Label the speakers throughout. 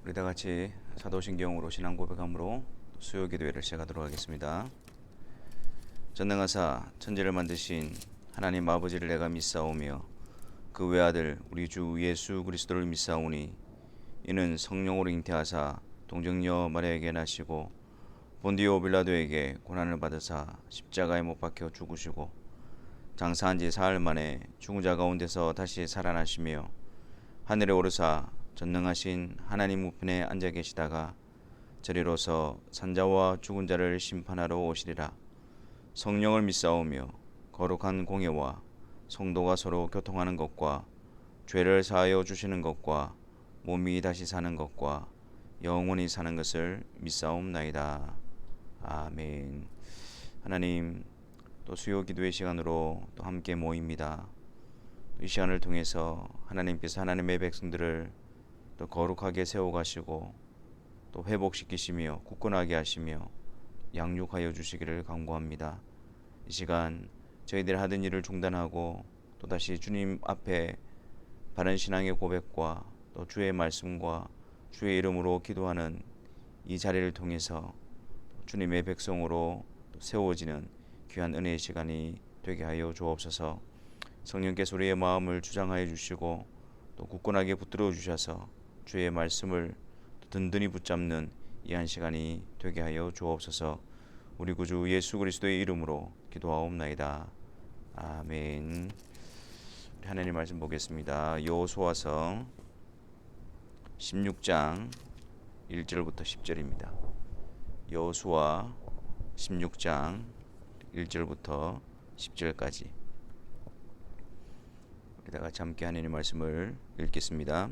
Speaker 1: 우리 다 같이 사도신경으로 신앙 고백함으로 수요 기도회를 시작하도록 하겠습니다. 전능하사 천지를 만드신 하나님 아버지를 내가 믿사오며 그 외아들 우리 주 예수 그리스도를 믿사오니 이는 성령으로 잉태하사 동정녀 마리아에게 나시고 본디오 빌라도에게 고난을 받으사 십자가에 못 박혀 죽으시고 장사한 지 사흘 만에 죽은 자 가운데서 다시 살아나시며 하늘에 오르사 전능하신 하나님 우편에 앉아 계시다가 저리로서 산자와 죽은 자를 심판하러 오시리라. 성령을 믿사오며 거룩한 공예와 성도가 서로 교통하는 것과 죄를 사하여 주시는 것과 몸이 다시 사는 것과 영원히 사는 것을 믿사옵나이다. 아멘. 하나님, 또 수요 기도의 시간으로 또 함께 모입니다. 이 시간을 통해서 하나님께서 하나님의 백성들을 또 거룩하게 세워가시고 또 회복시키시며 굳건하게 하시며 양육하여 주시기를 간구합니다. 이 시간 저희들 하던 일을 중단하고 또다시 주님 앞에 바른 신앙의 고백과 또 주의 말씀과 주의 이름으로 기도하는 이 자리를 통해서 주님의 백성으로 세워지는 귀한 은혜의 시간이 되게 하여 주옵소서. 성령께서 우리의 마음을 주장하여 주시고 또 굳건하게 붙들어 주셔서 주의 말씀을 든든히 붙잡는 이 한 시간이 되게 하여 주옵소서. 우리 구주 예수 그리스도의 이름으로 기도하옵나이다. 아멘. 하나님 말씀 보겠습니다. 여호수아서 16장 1절부터 10절입니다. 여호수아 16장 1절부터 10절까지 우리 다 같이 함께 하나님 말씀을 읽겠습니다.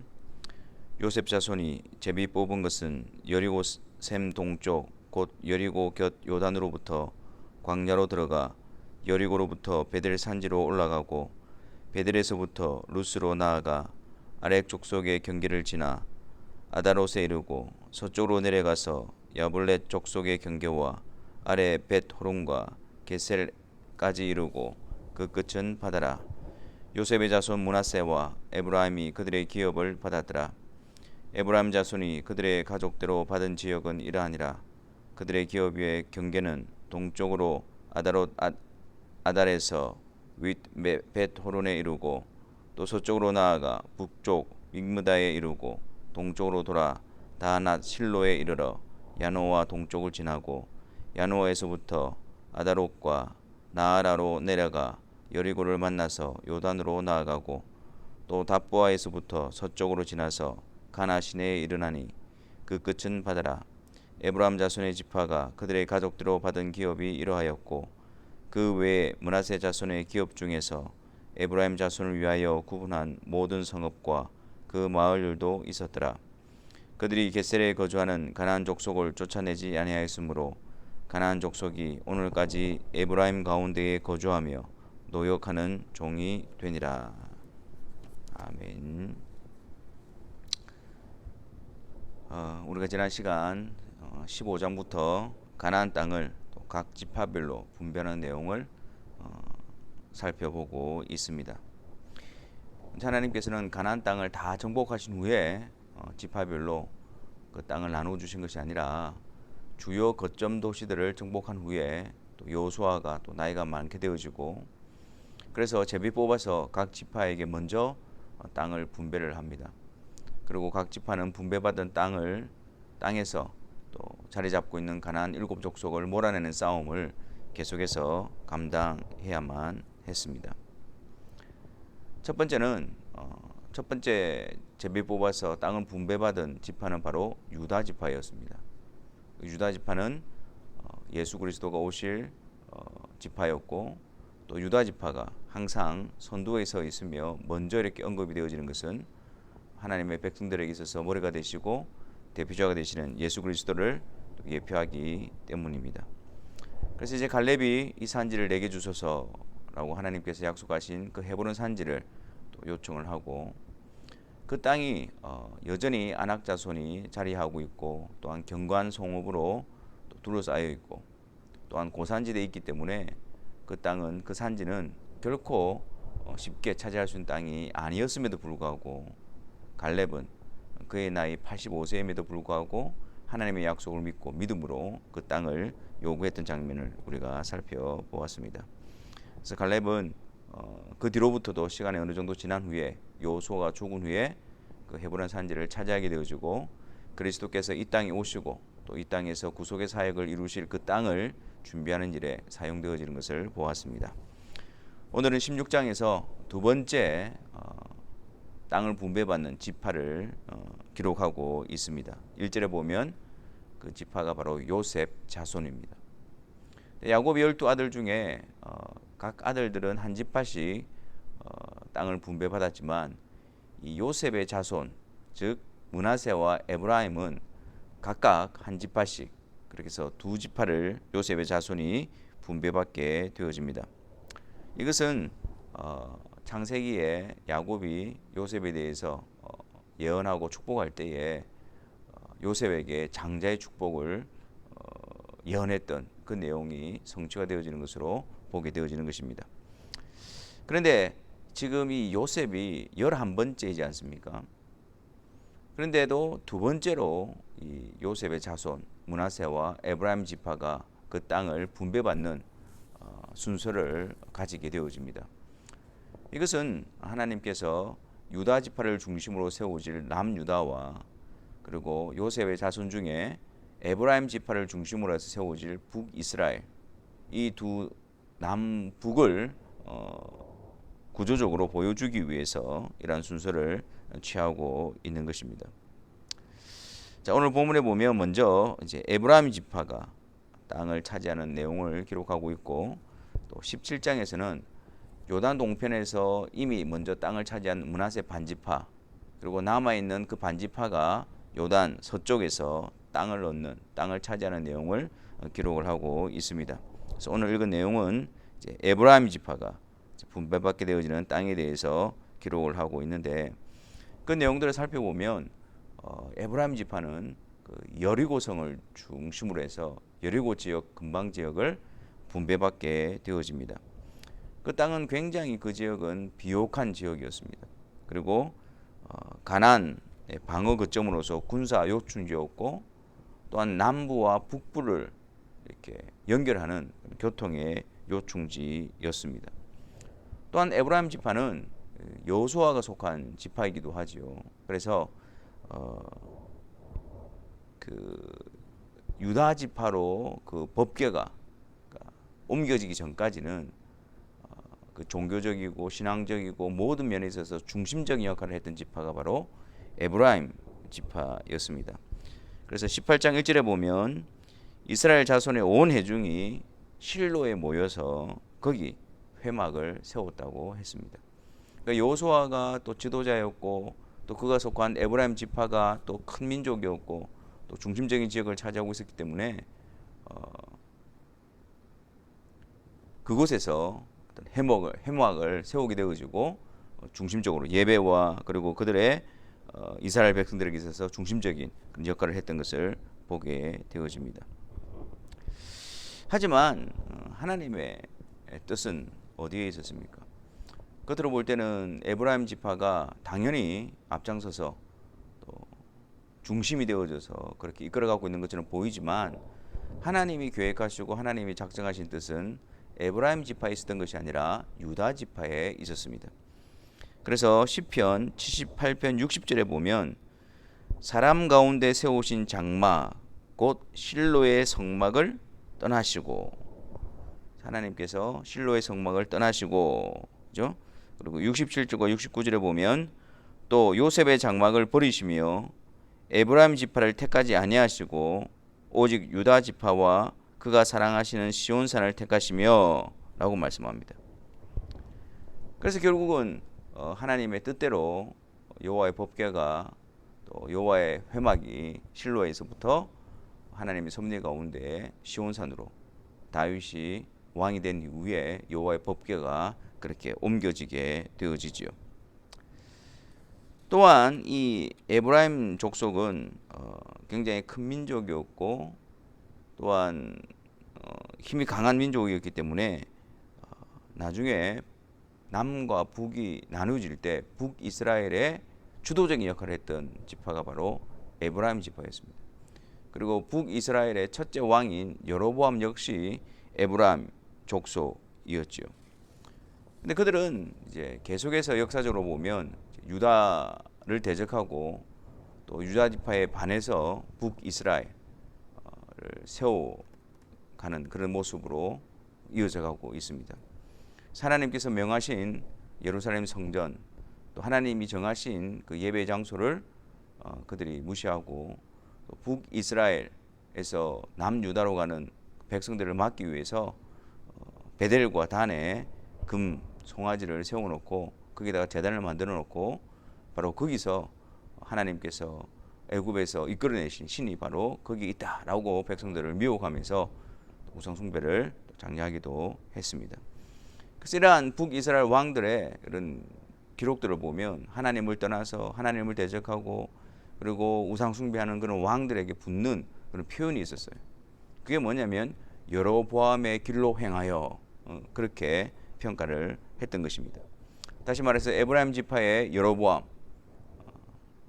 Speaker 1: 요셉 자손이 제비 뽑은 것은 여리고 샘 동쪽 곧 여리고 곁 요단으로부터 광야로 들어가 여리고로부터 베델 산지로 올라가고 베델에서부터 루스로 나아가 아렉 족속의 경계를 지나 아다롯에 이르고 서쪽으로 내려가서 야블렛 족속의 경계와 아래 벳 호론과 게셀까지 이르고 그 끝은 바다라. 요셉의 자손 므낫세와 에브라임이 그들의 기업을 받았더라. 에브라임 자손이 그들의 가족대로 받은 지역은 이러하니라. 그들의 기업의 경계는 동쪽으로 아다롯 아달에서 윗 벳 호론에 이르고 또 서쪽으로 나아가 북쪽 믹므다에 이르고 동쪽으로 돌아 다낫 실로에 이르러 야노아 동쪽을 지나고 야노아에서부터 아다롯과 나아라로 내려가 여리고를 만나서 요단으로 나아가고 또 답보아에서부터 서쪽으로 지나서 가나 시내에 이르나니 그 끝은 바다라. 에브라임 자손의 지파가 그들의 가족대로 받은 기업이 이러하였고 그 외에 므낫세 자손의 기업 중에서 에브라임 자손을 위하여 구분한 모든 성읍과 그 마을들도 있었더라. 그들이 게셀에 거주하는 가나안 족속을 쫓아내지 아니하였으므로 가나안 족속이 오늘까지 에브라임 가운데에 거주하며 노역하는 종이 되니라. 아멘. 우리가 지난 시간 15장부터 가나안 땅을 또 각 지파별로 분배하는 내용을 살펴보고 있습니다. 하나님께서는 가나안 땅을 다 정복하신 후에 지파별로 그 땅을 나누어 주신 것이 아니라 주요 거점 도시들을 정복한 후에 또 여호수아가 또 나이가 많게 되어지고 그래서 제비 뽑아서 각 지파에게 먼저 땅을 분배를 합니다. 그리고 각 지파는 분배받은 땅에서 또 자리 잡고 있는 가나안 7족속을 몰아내는 싸움을 계속해서 감당해야만 했습니다. 첫 번째 제비 뽑아서 땅을 분배받은 지파는 바로 유다 지파였습니다. 유다 지파는 예수 그리스도가 오실 지파였고 또 유다 지파가 항상 선두에 서 있으며 먼저 이렇게 언급이 되어지는 것은 하나님의 백성들에게 있어서 머리가 되시고 대표자가 되시는 예수 그리스도를 예표하기 때문입니다. 그래서 이제 갈렙이 이 산지를 내게 주소서라고 하나님께서 약속하신 그 헤브론 산지를 또 요청을 하고 그 땅이 여전히 아낙 자손이 자리하고 있고 또한 견고한 성읍으로 또 둘러싸여 있고 또한 고산지대에 있기 때문에 그 산지는 결코 쉽게 차지할 수 있는 땅이 아니었음에도 불구하고 갈렙은 그의 나이 85세임에도 불구하고 하나님의 약속을 믿고 믿음으로 그 땅을 요구했던 장면을 우리가 살펴보았습니다. 그래서 갈렙은 그 뒤로부터도 시간이 어느 정도 지난 후에 여호수아가 죽은 후에 그 헤브론 산지를 차지하게 되어지고 그리스도께서 이 땅에 오시고 또 이 땅에서 구속의 사역을 이루실 그 땅을 준비하는 일에 사용되어지는 것을 보았습니다. 오늘은 16장에서 두 번째 땅을 분배받는 지파를 기록하고 있습니다. 1절에 보면 그 지파가 바로 요셉 자손입니다. 야곱의 12아들 중에 각 아들들은 한 지파씩 땅을 분배받았지만 이 요셉의 자손, 즉 므낫세와 에브라임은 각각 한 지파씩, 그렇게 해서 두 지파를 요셉의 자손이 분배받게 되어집니다. 이것은 창세기에 야곱이 요셉에 대해서 예언하고 축복할 때에 요셉에게 장자의 축복을 예언했던 그 내용이 성취가 되어지는 것으로 보게 되어지는 것입니다. 그런데 지금 이 요셉이 11번째이지 않습니까? 그런데도 두 번째로 이 요셉의 자손 므낫세와 에브라임 지파가 그 땅을 분배받는 순서를 가지게 되어집니다. 이것은 하나님께서 유다 지파를 중심으로 세우실 남유다와 그리고 요셉의 자손 중에 에브라임 지파를 중심으로 해서 세워질 북이스라엘, 이 두 남북을 구조적으로 보여주기 위해서 이러한 순서를 취하고 있는 것입니다. 자, 오늘 본문에 보면 먼저 이제 에브라임 지파가 땅을 차지하는 내용을 기록하고 있고, 또 17장에서는 요단 동편에서 이미 먼저 땅을 차지한 므낫세 반지파, 그리고 남아 있는 그 반지파가 요단 서쪽에서 땅을 얻는, 땅을 차지하는 내용을 기록을 하고 있습니다. 그래서 오늘 읽은 내용은 이제 에브라임 지파가 분배받게 되어지는 땅에 대해서 기록을 하고 있는데, 그 내용들을 살펴보면 에브라임 지파는 그 여리고성을 중심으로 해서 여리고 지역 근방 지역을 분배받게 되어집니다. 그 땅은 굉장히, 그 지역은 비옥한 지역이었습니다. 그리고 가나안의 방어 거점으로서 군사 요충지였고, 또한 남부와 북부를 이렇게 연결하는 교통의 요충지였습니다. 또한 에브라임 지파는 여호수아가 속한 지파이기도 하지요. 그래서 그 유다 지파로 그 법궤가 옮겨지기 전까지는 그 종교적이고 신앙적이고 모든 면에 있어서 중심적인 역할을 했던 지파가 바로 에브라임 지파였습니다. 그래서 18장 1절에 보면 이스라엘 자손의 온 회중이 실로에 모여서 거기 회막을 세웠다고 했습니다. 그러니까 여호수아가 또 지도자였고, 또 그가 속한 에브라임 지파가 또 큰 민족이었고, 또 중심적인 지역을 차지하고 있었기 때문에 그곳에서 어떤 회막을 세우게 되어지고, 중심적으로 예배와 그리고 그들의 이스라엘 백성들에게 있어서 중심적인 그런 역할을 했던 것을 보게 되어집니다. 하지만 하나님의 뜻은 어디에 있었습니까? 겉으로 볼 때는 에브라임 지파가 당연히 앞장서서 또 중심이 되어져서 그렇게 이끌어가고 있는 것처럼 보이지만, 하나님이 계획하시고 하나님이 작정하신 뜻은 에브라임 지파에 있었던 것이 아니라 유다 지파에 있었습니다. 그래서 시편 78편 60절에 보면 사람 가운데 세우신 장막 곧 실로의 성막을 떠나시고, 하나님께서 실로의 성막을 떠나시고, 그죠? 그리고 67절과 69절에 보면 또 요셉의 장막을 버리시며 에브라임 지파를 택하지 아니하시고 오직 유다 지파와 그가 사랑하시는 시온산을 택하시며 라고 말씀합니다. 그래서 결국은 하나님의 뜻대로 여호와의 법궤가, 또 여호와의 회막이 실로에서부터 하나님의 섭리 가운데 시온산으로 다윗이 왕이 된 이후에 여호와의 법궤가 그렇게 옮겨지게 되어지지요. 또한 이 에브라임 족속은 굉장히 큰 민족이었고, 또한 힘이 강한 민족이었기 때문에 나중에 남과 북이 나누어질 때 북이스라엘의 주도적인 역할을 했던 지파가 바로 에브라임 지파였습니다. 그리고 북이스라엘의 첫째 왕인 여로보암 역시 에브라임 족속이었죠. 근데 그들은 이제 계속해서 역사적으로 보면 유다를 대적하고 또 유다 지파에 반해서 북이스라엘을 세워가는 그런 모습으로 이어져 가고 있습니다. 하나님께서 명하신 예루살렘 성전, 또 하나님이 정하신 그 예배 장소를 그들이 무시하고 또 북이스라엘에서 남유다로 가는 백성들을 막기 위해서 베델과 단에 금 송아지를 세워놓고 거기다가 제단을 만들어 놓고 바로 거기서 하나님께서 애굽에서 이끌어내신 신이 바로 거기 있다라고 백성들을 미혹하면서 우상 숭배를 장려하기도 했습니다. 그래서 이러한 북이스라엘 왕들의 이런 기록들을 보면 하나님을 떠나서 하나님을 대적하고 그리고 우상 숭배하는 그런 왕들에게 붙는 그런 표현이 있었어요. 그게 뭐냐면 여로보암의 길로 행하여 그렇게 평가를 했던 것입니다. 다시 말해서 에브라임 지파의 여로보암,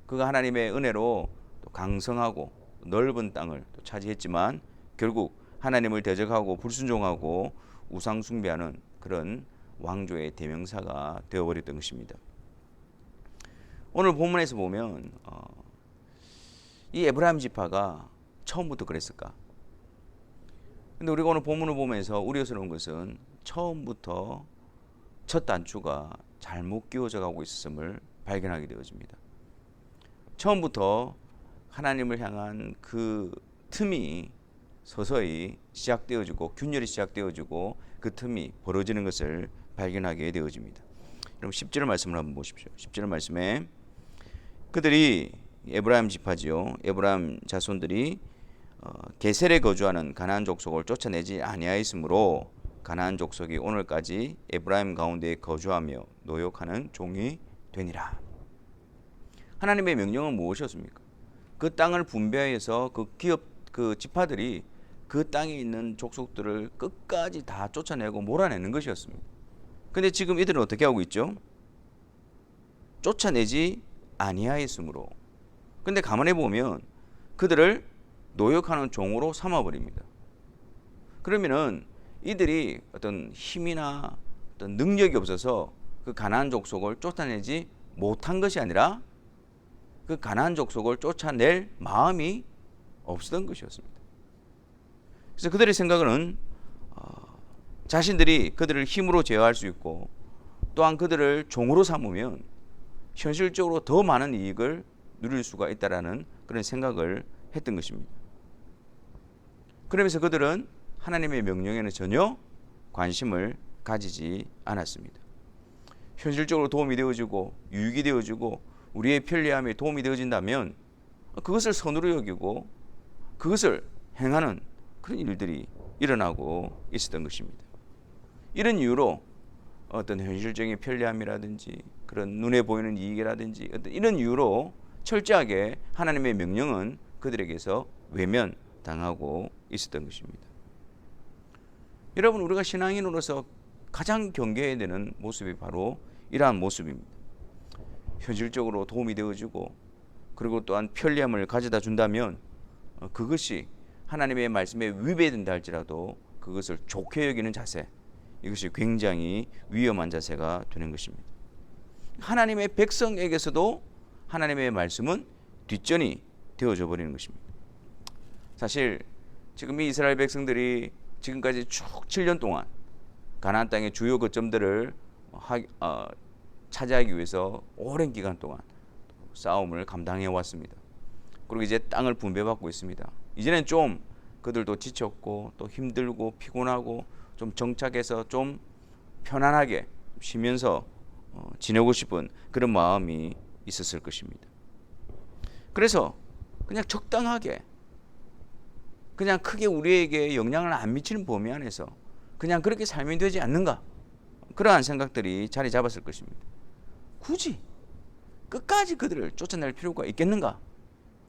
Speaker 1: 그가 하나님의 은혜로 또 강성하고 넓은 땅을 또 차지했지만 결국 하나님을 대적하고 불순종하고 우상 숭배하는 그런 왕조의 대명사가 되어버렸던 것입니다. 오늘 본문에서 보면 이 에브라임 지파가 처음부터 그랬을까? 근데 우리가 오늘 본문을 보면서 우려스러운 것은 처음부터 첫 단추가 잘못 끼워져 가고 있었음을 발견하게 되어집니다. 처음부터 하나님을 향한 그 틈이 서서히 시작되어지고 균열이 시작되어지고 그 틈이 벌어지는 것을 발견하게 되어집니다. 그럼 10절 말씀을 한번 보십시오. 10절 말씀에 그들이 에브라임 지파지요. 에브라임 자손들이 게셀에 거주하는 가나안 족속을 쫓아내지 아니하였으므로 가나안 족속이 오늘까지 에브라임 가운데에 거주하며 노역하는 종이 되니라. 하나님의 명령은 무엇이었습니까? 그 땅을 분배해서 그 지파들이 그 땅에 있는 족속들을 끝까지 다 쫓아내고 몰아내는 것이었습니다. 근데 지금 이들은 어떻게 하고 있죠? 쫓아내지 아니하였으므로. 근데 가만히 보면 그들을 노역하는 종으로 삼아버립니다. 그러면은 이들이 어떤 힘이나 어떤 능력이 없어서 그 가나안 족속을 쫓아내지 못한 것이 아니라 그 가나안 족속을 쫓아낼 마음이 없었던 것이었습니다. 그래서 그들의 생각은 자신들이 그들을 힘으로 제어할 수 있고 또한 그들을 종으로 삼으면 현실적으로 더 많은 이익을 누릴 수가 있다라는 그런 생각을 했던 것입니다. 그러면서 그들은 하나님의 명령에는 전혀 관심을 가지지 않았습니다. 현실적으로 도움이 되어지고 유익이 되어지고 우리의 편리함에 도움이 되어진다면 그것을 선으로 여기고 그것을 행하는 그런 일들이 일어나고 있었던 것입니다. 이런 이유로 어떤 현실적인 편리함이라든지 그런 눈에 보이는 이익이라든지 어떤 이런 이유로 철저하게 하나님의 명령은 그들에게서 외면당하고 있었던 것입니다. 여러분, 우리가 신앙인으로서 가장 경계해야 되는 모습이 바로 이러한 모습입니다. 현실적으로 도움이 되어지고 그리고 또한 편리함을 가져다 준다면 그것이 하나님의 말씀에 위배된다 할지라도 그것을 좋게 여기는 자세, 이것이 굉장히 위험한 자세가 되는 것입니다. 하나님의 백성에게서도 하나님의 말씀은 뒷전이 되어져 버리는 것입니다. 사실 지금 이 이스라엘 백성들이 지금까지 쭉 7년 동안 가나안 땅의 주요 거점들을 차지하기 위해서 오랜 기간 동안 싸움을 감당해 왔습니다. 그리고 이제 땅을 분배받고 있습니다. 이제는 좀 그들도 지쳤고 또 힘들고 피곤하고 좀 정착해서 좀 편안하게 쉬면서 지내고 싶은 그런 마음이 있었을 것입니다. 그래서 그냥 적당하게 그냥 크게 우리에게 영향을 안 미치는 범위 안에서 그냥 그렇게 살면 되지 않는가, 그러한 생각들이 자리 잡았을 것입니다. 굳이 끝까지 그들을 쫓아낼 필요가 있겠는가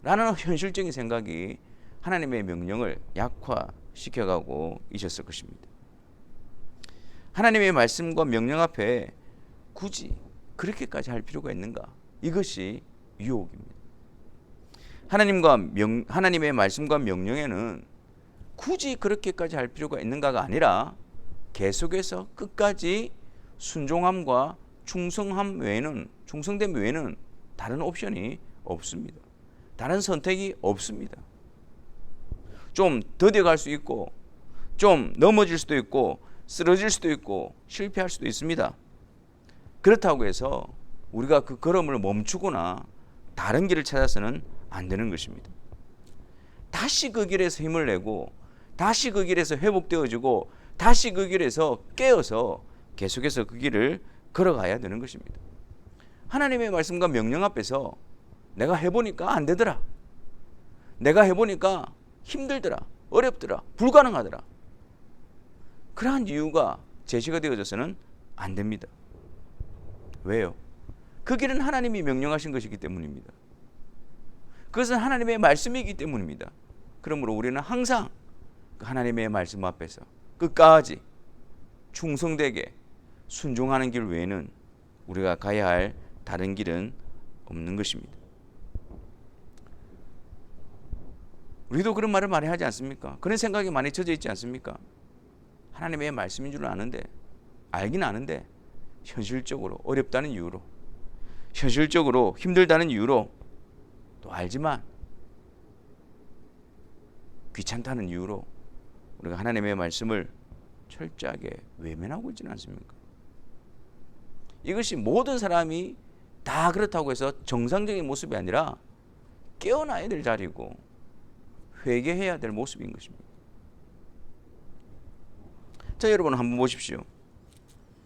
Speaker 1: 라는 현실적인 생각이 하나님의 명령을 약화시켜가고 있었을 것입니다. 하나님의 말씀과 명령 앞에 굳이 그렇게까지 할 필요가 있는가, 이것이 유혹입니다. 하나님의 말씀과 명령에는 굳이 그렇게까지 할 필요가 있는가가 아니라 계속해서 끝까지 순종함과 충성됨 외에는 다른 옵션이 없습니다. 다른 선택이 없습니다. 좀 더뎌갈 수 있고, 좀 넘어질 수도 있고, 쓰러질 수도 있고, 실패할 수도 있습니다. 그렇다고 해서 우리가 그 걸음을 멈추거나 다른 길을 찾아서는 안 되는 것입니다. 다시 그 길에서 힘을 내고, 다시 그 길에서 회복되어지고, 다시 그 길에서 깨어서 계속해서 그 길을 걸어가야 되는 것입니다. 하나님의 말씀과 명령 앞에서 내가 해보니까 안 되더라, 내가 해보니까 힘들더라, 어렵더라, 불가능하더라, 그러한 이유가 제시가 되어져서는 안 됩니다. 왜요? 그 길은 하나님이 명령하신 것이기 때문입니다. 그것은 하나님의 말씀이기 때문입니다. 그러므로 우리는 항상 그 하나님의 말씀 앞에서 끝까지 충성되게 순종하는 길 외에는 우리가 가야 할 다른 길은 없는 것입니다. 우리도 그런 말을 많이 하지 않습니까? 그런 생각이 많이 젖어 있지 않습니까? 하나님의 말씀인 줄 아는데, 알긴 아는데 현실적으로 어렵다는 이유로, 현실적으로 힘들다는 이유로, 또 알지만 귀찮다는 이유로 우리가 하나님의 말씀을 철저하게 외면하고 있지는 않습니까? 이것이 모든 사람이 다 그렇다고 해서 정상적인 모습이 아니라 깨어나야 될 자리고 회개해야 될 모습인 것입니다. 자, 여러분 한번 보십시오.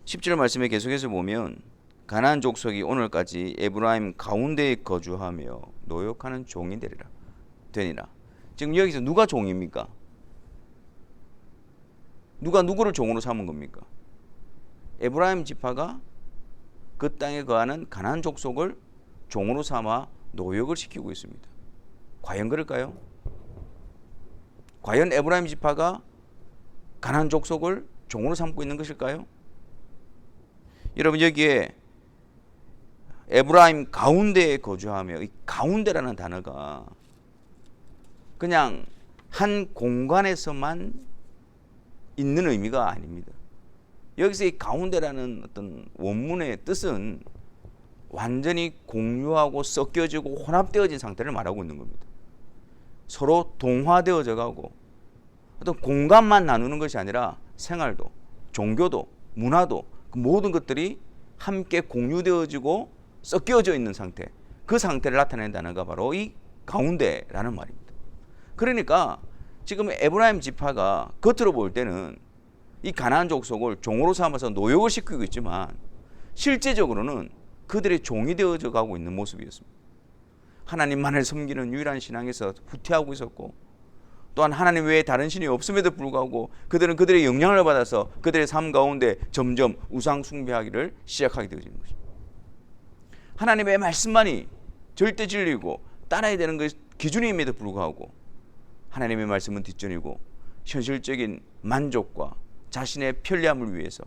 Speaker 1: 10절 말씀에 계속해서 보면 가나안 족속이 오늘까지 에브라임 가운데에 거주하며 노역하는 종이 되니라. 지금 여기서 누가 종입니까? 누가 누구를 종으로 삼은 겁니까? 에브라임 지파가 그 땅에 거하는 가나안 족속을 종으로 삼아 노역을 시키고 있습니다. 과연 그럴까요? 과연 에브라임 지파가 가나안 족속을 종으로 삼고 있는 것일까요? 여러분, 여기에 에브라임 가운데에 거주하며, 이 가운데라는 단어가 그냥 한 공간에서만 있는 의미가 아닙니다. 여기서 이 가운데라는 어떤 원문의 뜻은 완전히 공유하고 섞여지고 혼합되어진 상태를 말하고 있는 겁니다. 서로 동화되어져 가고 어떤 공간만 나누는 것이 아니라 생활도, 종교도, 문화도, 그 모든 것들이 함께 공유되어지고 섞여져 있는 상태, 그 상태를 나타내는 단어가 바로 이 가운데라는 말입니다. 그러니까 지금 에브라임 지파가 겉으로 볼 때는 이 가나안 족속을 종으로 삼아서 노역을 시키고 있지만 실제적으로는 그들의 종이 되어져 가고 있는 모습이었습니다. 하나님만을 섬기는 유일한 신앙에서 후퇴하고 있었고, 또한 하나님 외에 다른 신이 없음에도 불구하고 그들은 그들의 영향을 받아서 그들의 삶 가운데 점점 우상 숭배하기를 시작하게 되어지는 것입니다. 하나님의 말씀만이 절대 진리고 따라야 되는 것 기준임에도 불구하고 하나님의 말씀은 뒷전이고 현실적인 만족과 자신의 편리함을 위해서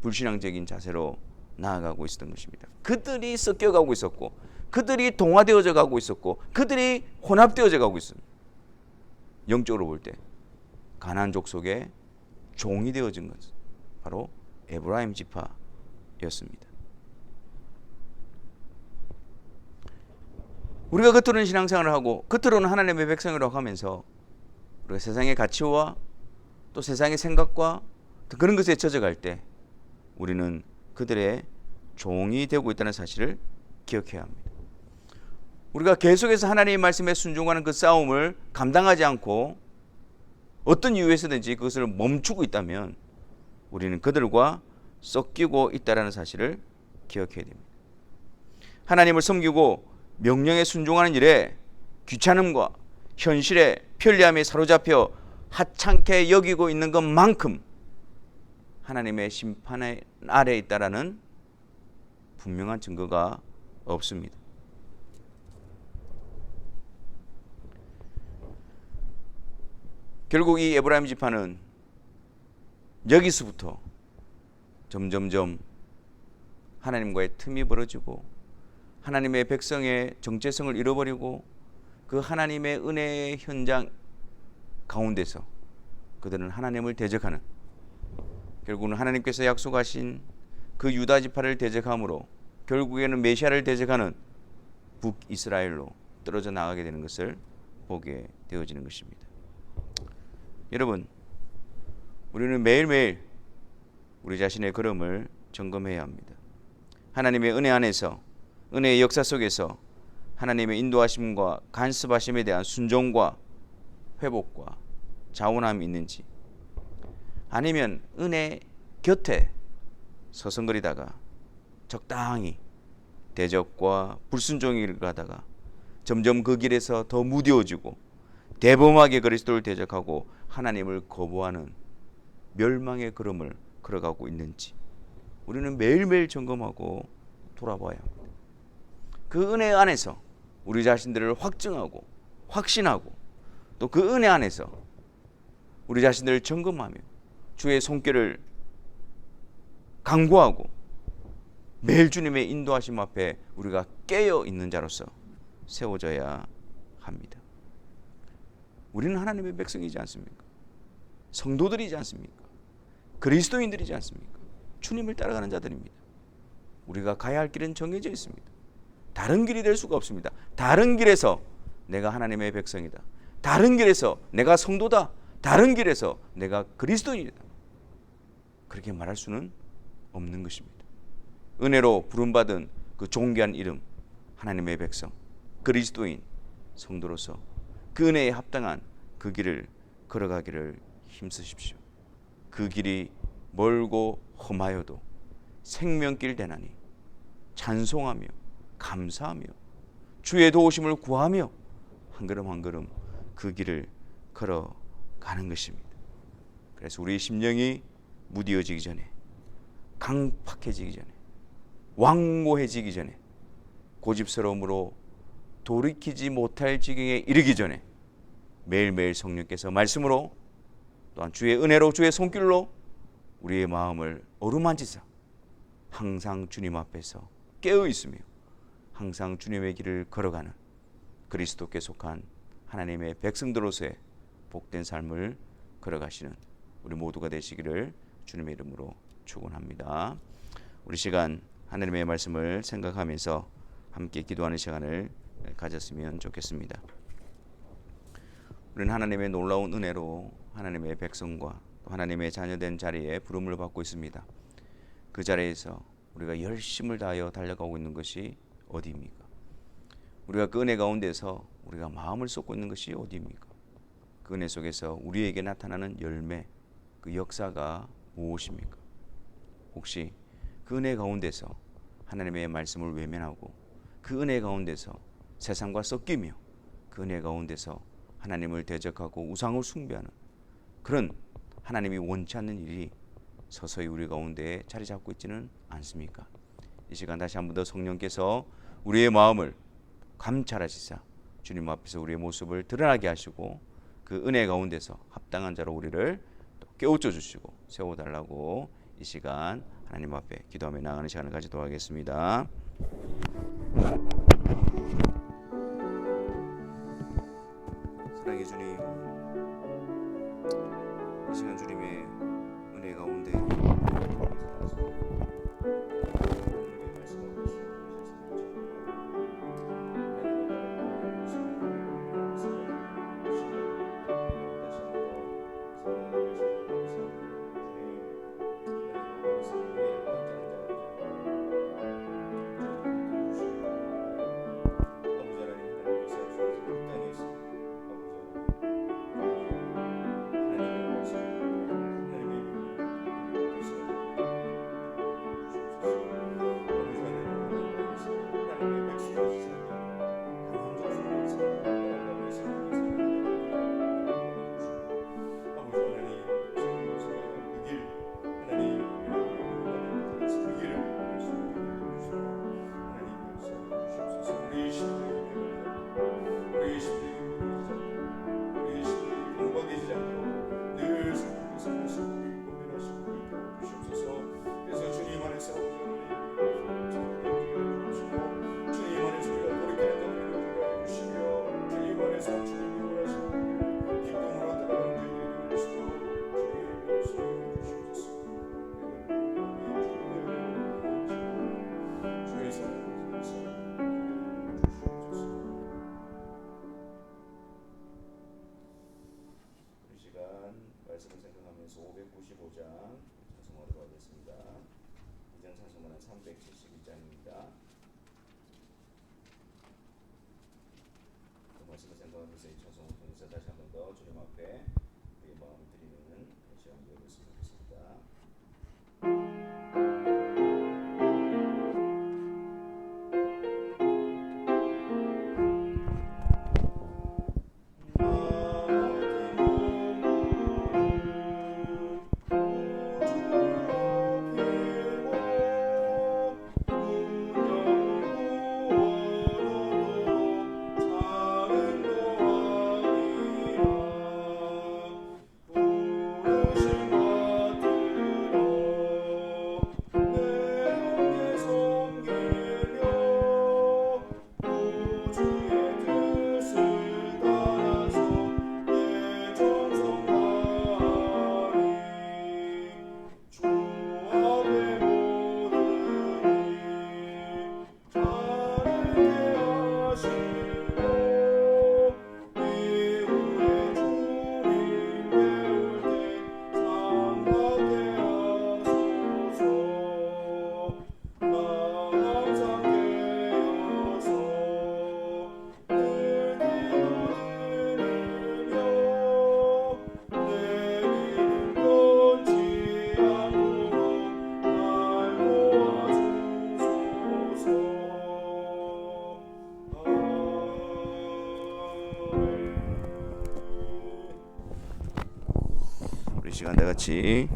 Speaker 1: 불신앙적인 자세로 나아가고 있었던 것입니다. 그들이 섞여가고 있었고, 그들이 동화되어져 가고 있었고, 그들이 혼합되어져 가고 있습니다. 영적으로 볼 때 가나안 족속의 종이 되어진 것은 바로 에브라임 지파였습니다. 우리가 겉으로는 신앙생활을 하고 겉으로는 하나님의 백성이라고 하면서 우리가 세상의 가치와 또 세상의 생각과 그런 것에 젖어갈 때 우리는 그들의 종이 되고 있다는 사실을 기억해야 합니다. 우리가 계속해서 하나님의 말씀에 순종하는 그 싸움을 감당하지 않고 어떤 이유에서든지 그것을 멈추고 있다면 우리는 그들과 섞이고 있다는 사실을 기억해야 됩니다. 하나님을 섬기고 명령에 순종하는 일에 귀찮음과 현실의 편리함에 사로잡혀 하찮게 여기고 있는 것만큼 하나님의 심판 아래에 있다라는 분명한 증거가 없습니다. 결국 이 에브라임 지파는 여기서부터 점점점 하나님과의 틈이 벌어지고 하나님의 백성의 정체성을 잃어버리고 그 하나님의 은혜의 현장 가운데서 그들은 하나님을 대적하는, 결국은 하나님께서 약속하신 그 유다 지파를 대적함으로 결국에는 메시아를 대적하는 북이스라엘로 떨어져 나가게 되는 것을 보게 되어지는 것입니다. 여러분, 우리는 매일매일 우리 자신의 걸음을 점검해야 합니다. 하나님의 은혜 안에서, 은혜의 역사 속에서 하나님의 인도하심과 간섭하심에 대한 순종과 회복과 자원함이 있는지, 아니면 은혜 곁에 서성거리다가 적당히 대적과 불순종을 가다가 점점 그 길에서 더 무뎌지고 대범하게 그리스도를 대적하고 하나님을 거부하는 멸망의 걸음을 걸어가고 있는지 우리는 매일매일 점검하고 돌아봐야 합니다. 그 은혜 안에서 우리 자신들을 확증하고 확신하고 또 그 은혜 안에서 우리 자신들을 점검하며 주의 손길을 간구하고 매일 주님의 인도하심 앞에 우리가 깨어 있는 자로서 세워져야 합니다. 우리는 하나님의 백성이지 않습니까? 성도들이지 않습니까? 그리스도인들이지 않습니까? 주님을 따라가는 자들입니다. 우리가 가야 할 길은 정해져 있습니다. 다른 길이 될 수가 없습니다. 다른 길에서 내가 하나님의 백성이다, 다른 길에서 내가 성도다, 다른 길에서 내가 그리스도인이다, 그렇게 말할 수는 없는 것입니다. 은혜로 부름받은 그 존귀한 이름, 하나님의 백성, 그리스도인, 성도로서 그 은혜에 합당한 그 길을 걸어가기를 힘쓰십시오. 그 길이 멀고 험하여도 생명길 되나니 찬송하며 감사하며 주의 도우심을 구하며 한 걸음 한 걸음 그 길을 걸어가는 것입니다. 그래서 우리 심령이 무뎌지기 전에, 강팍해지기 전에, 완고해지기 전에, 고집스러움으로 돌이키지 못할 지경에 이르기 전에 매일매일 성령께서 말씀으로 또한 주의 은혜로 주의 손길로 우리의 마음을 어루만지사 항상 주님 앞에서 깨어 있으며 항상 주님의 길을 걸어가는 그리스도께 속한 하나님의 백성들로서의 복된 삶을 걸어가시는 우리 모두가 되시기를 주님의 이름으로 축원합니다. 우리 시간 하나님의 말씀을 생각하면서 함께 기도하는 시간을 가졌으면 좋겠습니다. 우리는 하나님의 놀라운 은혜로 하나님의 백성과 하나님의 자녀된 자리에 부름을 받고 있습니다. 그 자리에서 우리가 열심을 다하여 달려가고 있는 것이 어디입니까? 우리가 그 은혜 가운데서 우리가 마음을 쏟고 있는 것이 어디입니까? 그 은혜 속에서 우리에게 나타나는 열매, 그 역사가 무엇입니까? 혹시 그 은혜 가운데서 하나님의 말씀을 외면하고 그 은혜 가운데서 세상과 섞이며 그 은혜 가운데서 하나님을 대적하고 우상을 숭배하는 그런 하나님이 원치 않는 일이 서서히 우리 가운데에 자리 잡고 있지는 않습니까? 이 시간 다시 한 번 더 성령께서 우리의 마음을 감찰하시사 주님 앞에서 우리의 모습을 드러나게 하시고 그 은혜 가운데서 합당한 자로 우리를 또 깨우쳐 주시고 세워달라고 이 시간 하나님 앞에 기도하며 나가는 시간을 가지도록 하겠습니다. 사랑의 주님, 이 시간 주님의 은혜 가운데 그래서 이 찬송을 통해서 다시 한 번 더 주님 앞에 우리의 마음을 드리는 시간 되었으면 좋겠습니다. 우리 시간 다 같이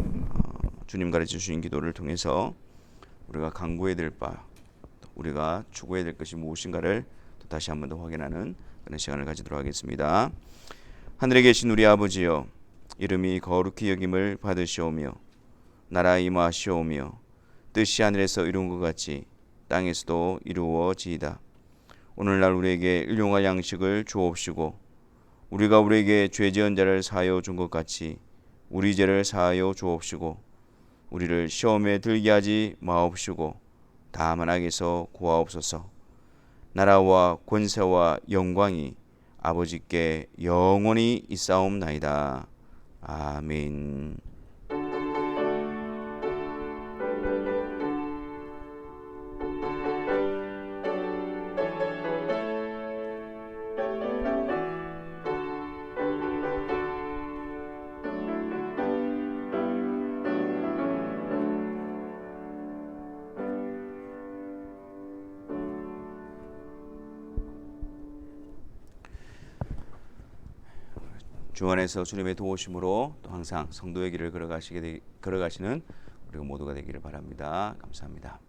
Speaker 1: 주님 가르쳐 주신 기도를 통해서 우리가 간구해야 될 바, 우리가 추구해야 될 것이 무엇인가를 또 다시 한 번 더 확인하는 그런 시간을 가지도록 하겠습니다. 하늘에 계신 우리 아버지여, 이름이 거룩히 여김을 받으시오며 나라 임하시오며 뜻이 하늘에서 이룬 것 같이 땅에서도 이루어지이다. 오늘날 우리에게 일용할 양식을 주옵시고 우리가 우리에게 죄 지은 자를 사하여 준 것 같이 우리 죄를 사하여 주옵시고 우리를 시험에 들게 하지 마옵시고 다만 악에서 구하옵소서. 나라와 권세와 영광이 아버지께 영원히 있사옵나이다. 아멘. 주 안에서 주님의 도우심으로 또 항상 성도의 길을 걸어가시는 우리 모두가 되기를 바랍니다. 감사합니다.